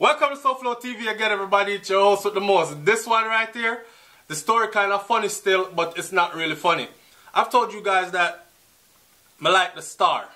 Welcome to SouFLoTV again, everybody. It's your host with the most. This one right here, the story kind of funny still, but it's not really funny. I've told you guys that I like the Star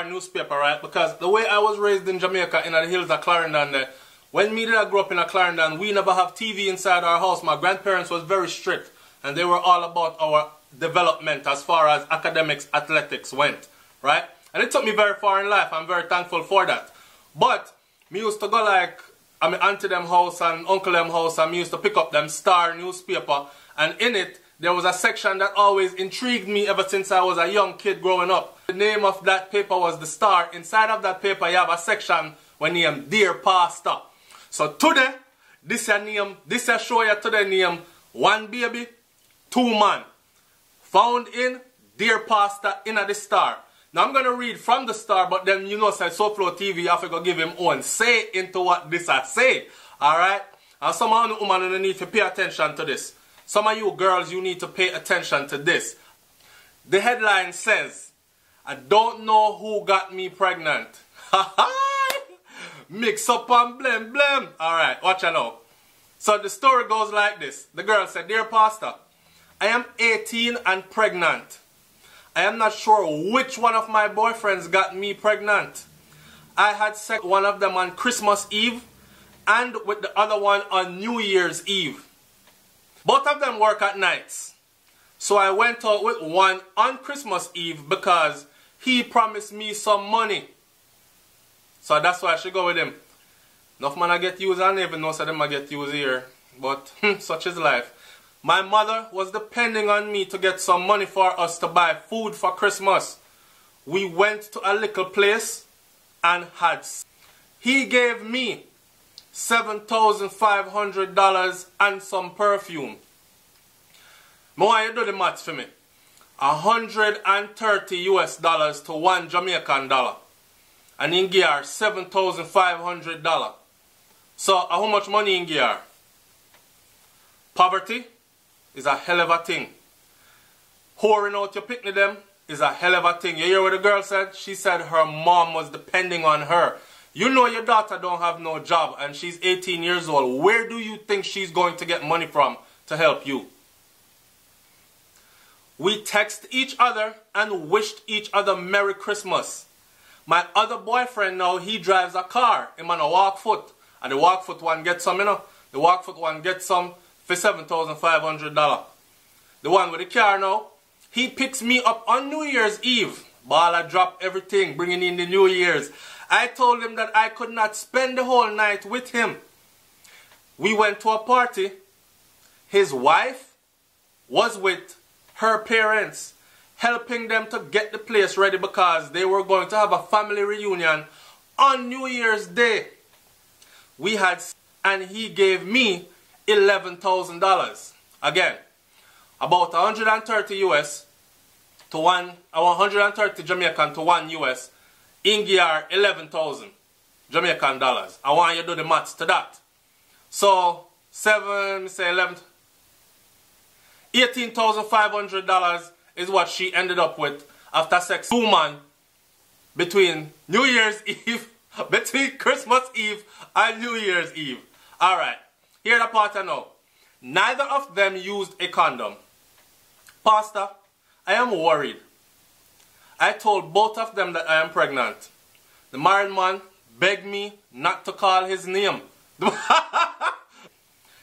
newspaper, right? Because the way I was raised in Jamaica, in the hills of Clarendon there, when me did I grew up in Clarendon, we never have TV inside our house. My grandparents was very strict, and they were all about our development as far as academics, athletics went, right? And it took me very far in life. I'm very thankful for that. But me used to go like, I mean, auntie them house and uncle them house, and me used to pick up them Star newspaper, and in it, there was a section that always intrigued me ever since I was a young kid growing up. The name of that paper was the Star. Inside of that paper, you have a section when named Dear Pastor. So today, this show you today name One Baby, Two Man. Found in Dear Pastor in the Star. Now I'm going to read from the Star, but then you know, say SouFLoTV, you have to go give him own say into what this I say. Alright? And some of you women need to pay attention to this. Some of you girls, you need to pay attention to this. The headline says, I don't know who got me pregnant. Mix up and blem blem. Alright, watch out now. So the story goes like this. The girl said, Dear Pastor, I am 18 and pregnant. I am not sure which one of my boyfriends got me pregnant. I had sex with one of them on Christmas Eve and with the other one on New Year's Eve. Both of them work at nights. So I went out with one on Christmas Eve because he promised me some money. So that's why I should go with him. Enough man I get used, I don't even know so them I get used here. But such is life. My mother was depending on me to get some money for us to buy food for Christmas. We went to a little place and had. He gave me $7,500 and some perfume. I want you to do the maths for me. $130 US to $1 Jamaican dollar. And in gear $7,500. So how much money in gear? Poverty is a hell of a thing. Whoring out your picnic them is a hell of a thing. You hear what the girl said? She said her mom was depending on her. You know your daughter don't have no job and she's 18 years old. Where do you think she's going to get money from to help you? We text each other and wished each other Merry Christmas. My other boyfriend now, he drives a car. Him on a walk foot. And the walk foot one gets some, you know. The walk foot one gets some for $7,500. The one with the car now, he picks me up on New Year's Eve. Ball, I drop everything, bringing in the New Year's. I told him that I could not spend the whole night with him. We went to a party. His wife was with her parents, helping them to get the place ready because they were going to have a family reunion on New Year's Day. We had, and he gave me $11,000. Again, about 130 US to 130 Jamaican to 1 US. In gear 11,000 Jamaican dollars. I want you to do the maths to that. So $18,500 is what she ended up with after sex 2 months between New Year's Eve, between Christmas Eve and New Year's Eve. Alright, here the part I know. Neither of them used a condom. Pastor, I am worried. I told both of them that I am pregnant. The married man begged me not to call his name.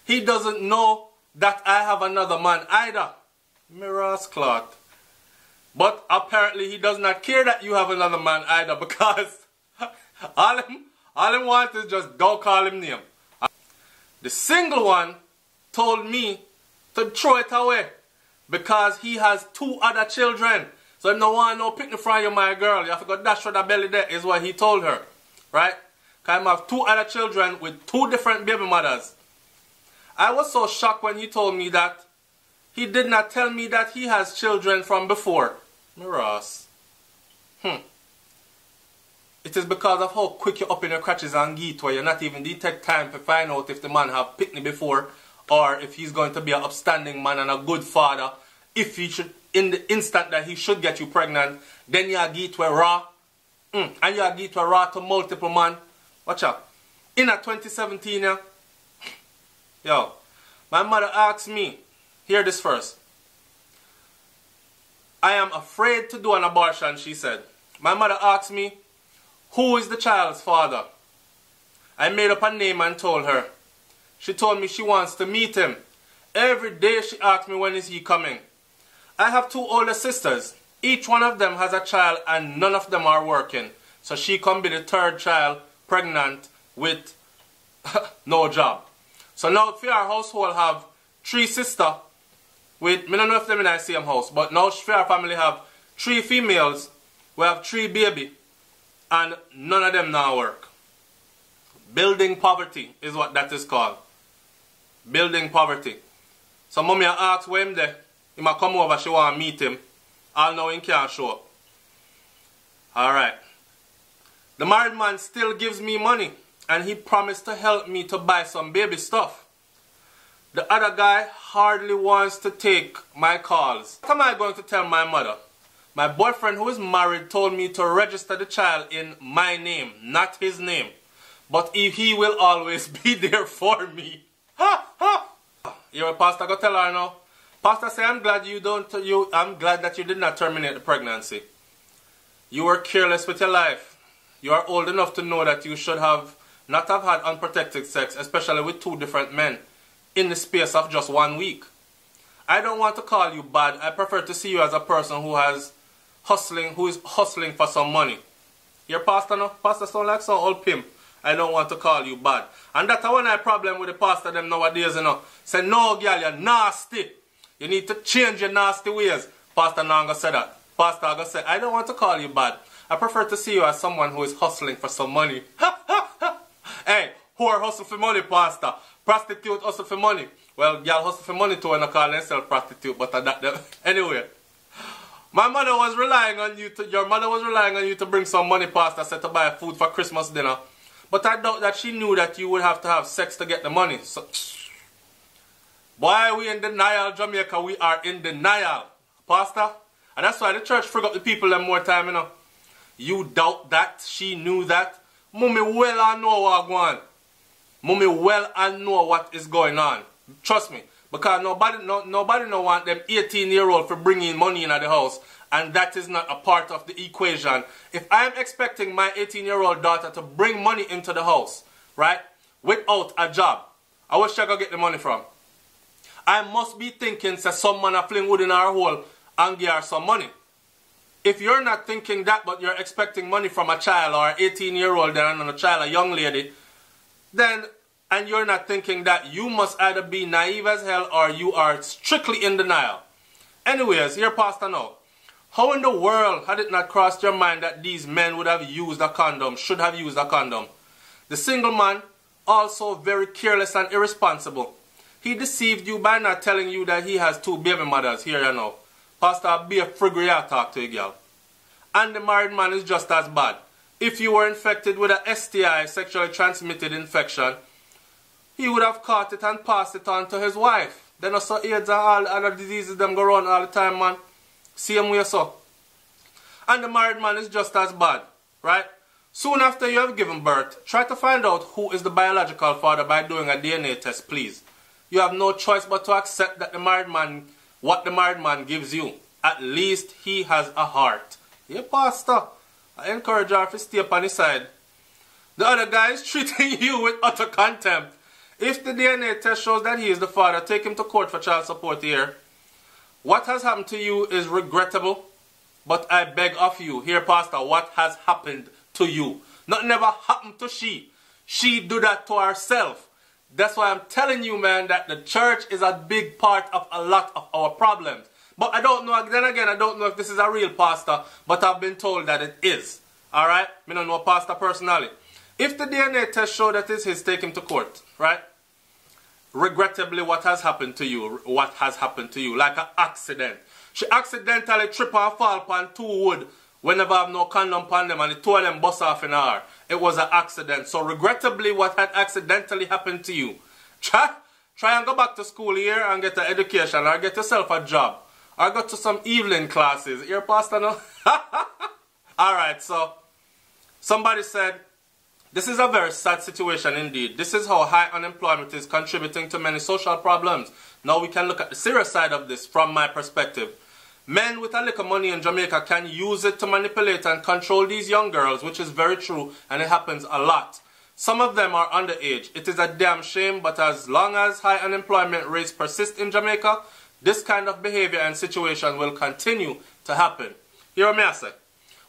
He doesn't know that I have another man either. Mirrors cloth. But apparently he does not care that you have another man either because all him wants is just don't call him name. The single one told me to throw it away because he has 2 other children. So if no one no picnic from you, my girl, you have to go dash for the belly there, is what he told her. Right? Because I have 2 other children with 2 different baby mothers. I was so shocked when he told me that. He did not tell me that he has children from before. Ross. It is because of how quick you're up in your crutches and git where you're not even take time to find out if the man have picnic before or if he's going to be an upstanding man and a good father. If he should, in the instant that he should get you pregnant, then you get to raw. And you get to raw to multiple man. Watch out. in 2017, yeah. Yo, my mother asked me, hear this first. I am afraid to do an abortion, she said. My mother asked me, who is the child's father? I made up a name and told her. She told me she wants to meet him. Every day she asked me, when is he coming? I have 2 older sisters. Each one of them has a child and none of them are working. So she can be the 3rd child pregnant with no job. So now for our household have 3 sisters with, I don't know if them in the same house, but now for our family have 3 females. We have 3 baby and none of them now work. Building poverty is what that is called. Building poverty. So mommy asked where him there. He might come over, she want to meet him. All now he can't show up. Alright. The married man still gives me money and he promised to help me to buy some baby stuff. The other guy hardly wants to take my calls. What am I going to tell my mother? My boyfriend who is married told me to register the child in my name, not his name. But if he will always be there for me. Ha ha! You're a pastor, go tell her now. Pastor say, I'm glad that you did not terminate the pregnancy. You were careless with your life. You are old enough to know that you should not have had unprotected sex, especially with 2 different men, in the space of just 1 week. I don't want to call you bad. I prefer to see you as a person who is hustling for some money. Your pastor no? Pastor sound like some old pimp. I don't want to call you bad. And that's one of the problem with the pastor them nowadays, you know. Say, no, girl, you're nasty. You need to change your nasty ways. Pastor now gonna say that. Pastor gonna say, I don't want to call you bad. I prefer to see you as someone who is hustling for some money. Hey, who are hustling for money, pastor? Prostitute hustle for money. Well, girl hustle for money too when I call themselves prostitute, but anyway. My mother was relying on you your mother was relying on you to bring some money, pastor, said to buy food for Christmas dinner. But I doubt that she knew that you would have to have sex to get the money. So, boy, we in denial, Jamaica. We are in denial, pastor. And that's why the church frig up the people them more time, you know. You doubt that. She knew that. Mummy well I know what going on. Mummy well I know what is going on. Trust me. Because nobody no want them 18-year-old for bringing money into the house. And that is not a part of the equation. If I'm expecting my 18-year-old daughter to bring money into the house, right, without a job, I wish I could get the money from. I must be thinking, say, some man a fling wood in our hole and give her some money. If you're not thinking that, but you're expecting money from a child or an 18-year-old, then a child, a young lady, then, and you're not thinking that, you must either be naive as hell or you are strictly in denial. Anyways, here, pastor now. How in the world had it not crossed your mind that these men would have used a condom, should have used a condom? The single man, also very careless and irresponsible. He deceived you by not telling you that he has 2 baby mothers. Here you know. Pastor, be a frigger talk to a girl. And the married man is just as bad. If you were infected with a STI, sexually transmitted infection, he would have caught it and passed it on to his wife. Then also AIDS and all other diseases them go around all the time, man. Same way so. And the married man is just as bad, right? Soon after you have given birth, try to find out who is the biological father by doing a DNA test, please. You have no choice but to accept that what the married man gives you. At least he has a heart. Yeah, pastor. I encourage her to stay upon his side. The other guy is treating you with utter contempt. If the DNA test shows that he is the father, take him to court for child support here. What has happened to you is regrettable, but I beg of you, here pastor, what has happened to you? Nothing ever happened to she. She do that to herself. That's why I'm telling you, man, that the church is a big part of a lot of our problems. But I don't know, then again, I don't know if this is a real pastor, but I've been told that it is. Alright? I don't know a pastor personally. If the DNA test show that it's his, take him to court, right? Regrettably, what has happened to you? What has happened to you? Like an accident. She accidentally trip and fall upon 2 wood whenever I have no condom upon them and the 2 of them bust off in her. It was an accident. So regrettably, what had accidentally happened to you? Try and go back to school here and get an education or get yourself a job. Or go to some evening classes. Your pastor no? Alright, so somebody said, This is a very sad situation indeed. This is how high unemployment is contributing to many social problems. Now we can look at the serious side of this from my perspective. Men with a little money in Jamaica can use it to manipulate and control these young girls, which is very true, and it happens a lot. Some of them are underage. It is a damn shame, but as long as high unemployment rates persist in Jamaica, this kind of behavior and situation will continue to happen. Hear me I say.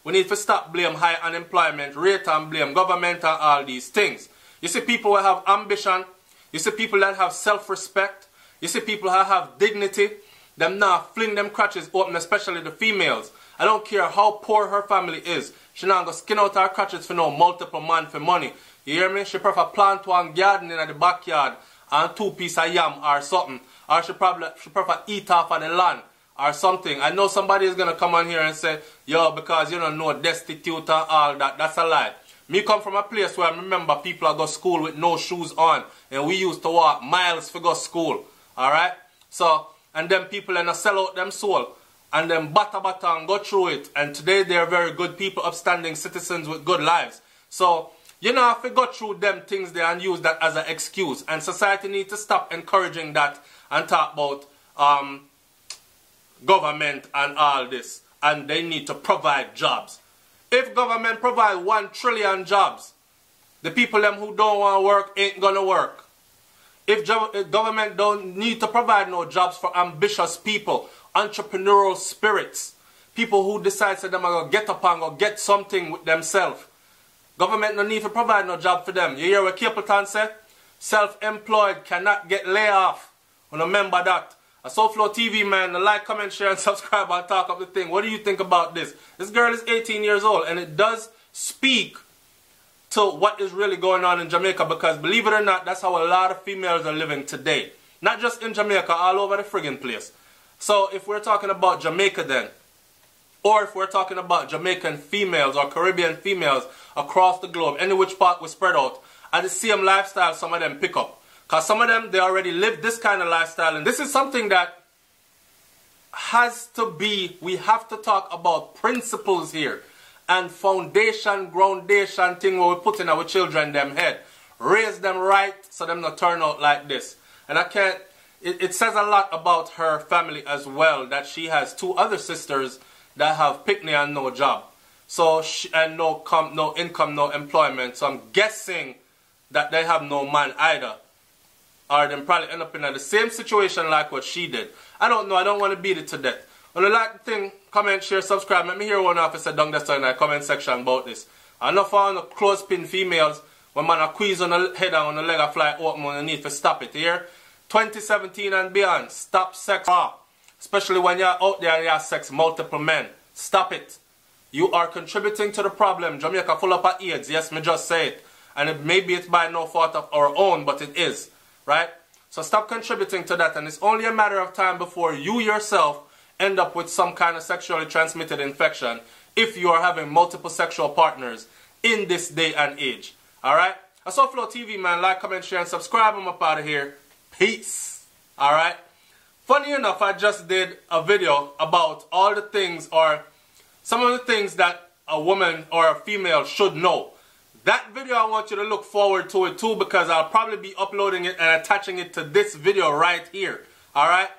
We need to stop blame high unemployment rate and blame government and all these things. You see people who have ambition. You see people that have self-respect. You see people who have dignity. Them now fling them crutches open, especially the females. I don't care how poor her family is. She not go skin out her crutches for no multiple man for money. You hear me? She prefer plant one garden in the backyard and 2 pieces of yam or something. Or she prefer eat off of the land or something. I know somebody is going to come on here and say, yo, because you don't know destitute and all that. That's a lie. Me come from a place where I remember people that go school with no shoes on. And we used to walk miles to go school. Alright? So, and then people then sell out them soul. And then batter and go through it. And today they are very good people, upstanding citizens with good lives. So, you know, if we go through them things there and use that as an excuse. And society needs to stop encouraging that and talk about government and all this. And they need to provide jobs. If government provide 1 trillion jobs, the people them who don't want to work ain't gonna work. If government don't need to provide no jobs for ambitious people, entrepreneurial spirits, people who decide that they're going to get up and go get something with themselves, government no need to provide no job for them. You hear what Capleton said? Self-employed cannot get laid off. Remember that. A SouFLoTV man, like, comment, share, and subscribe and talk up the thing. What do you think about this? This girl is 18 years old, and it does speak to what is really going on in Jamaica, because believe it or not, that's how a lot of females are living today. Not just in Jamaica, all over the friggin' place. So if we're talking about Jamaica then, or if we're talking about Jamaican females or Caribbean females across the globe, any which part we spread out, and the same lifestyle some of them pick up. Because some of them, they already live this kind of lifestyle. And this is something that has to be, we have to talk about principles here. And foundation, groundation thing where we put in our children them head. Raise them right so them not turn out like this. And I can't, it says a lot about her family as well, that she has 2 other sisters that have picnic and no job. So, and no income, no employment. So I'm guessing that they have no man either. Or them probably end up in the same situation like what she did. I don't know, I don't want to beat it to death. When you like the thing, comment, share, subscribe. Let me hear one officer down there in the comment section about this. I know for the clothespin females, when man a squeeze on the head and on the leg a fly open, you need to stop it here. 2017 and beyond, stop sex. Especially when you're out there and you have sex multiple men. Stop it. You are contributing to the problem. Jamaica full up of AIDS. Yes, me just say it. And maybe it's by no fault of our own, but it is. Right? So stop contributing to that. And it's only a matter of time before you yourself end up with some kind of sexually transmitted infection if you are having multiple sexual partners in this day and age. Alright? I SouFLoTV, man. Like, comment, share, and subscribe. I'm up out of here. Peace. Alright? Funny enough, I just did a video about all the things, or some of the things that a woman or a female should know. That video, I want you to look forward to it too, because I'll probably be uploading it and attaching it to this video right here. Alright?